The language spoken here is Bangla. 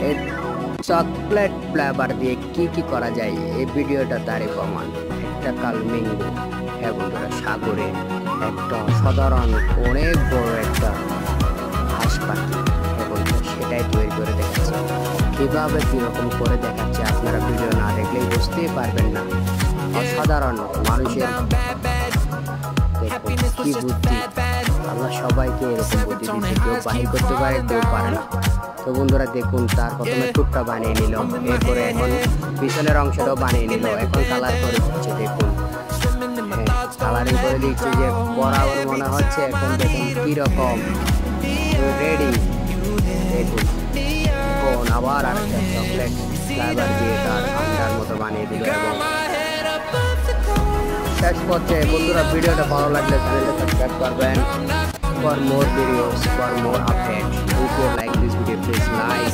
এই চকলেট ফ্লেভার দিয়ে কি করা যায় এই ভিডিওটা তারই প্রমাণ। একটা কালমিঙ্গো, হ্যাঁ বন্ধুরা, সাগরে একটা সাধারণ অনেক বড় একটা হাঁস পাখি, হ্যাঁ বন্ধুরা, সেটাই তৈরি করে দেখাচ্ছে। কীভাবে কীরকম করে দেখাচ্ছে আপনারা ভিডিও না দেখলেই বুঝতেই পারবেন না। অসাধারণ মানুষের কি বুদ্ধি, আল্লাহ সবাইকে এরকম বুদ্ধি দিচ্ছে, কেউ বাহির করতে পারে কেউ পারে না। তো বন্ধুরা দেখুন, তার প্রথমে টুকটা বানিয়ে নিল, এরপরে এখন পিছনের অংশটাও বানিয়ে নিল, এখন কালার করে দিচ্ছে। দেখুন, হ্যাঁ, কালারিং করে দিচ্ছে যে বরাবর মনে হচ্ছে। এখন দেখুন কিরকম রেডি। দেখুন এখন আবার আরেকটা চকলেট ফ্লেভার দিয়ে তার আন্ডার মতো বানিয়ে দিল। এবং শেষ পর্যায়ে বন্ধুরা, ভিডিওটা ভালো লাগলে চ্যানেলটা সাবস্ক্রাইব করবেন। For more videos, for more updates, if you like this video, please like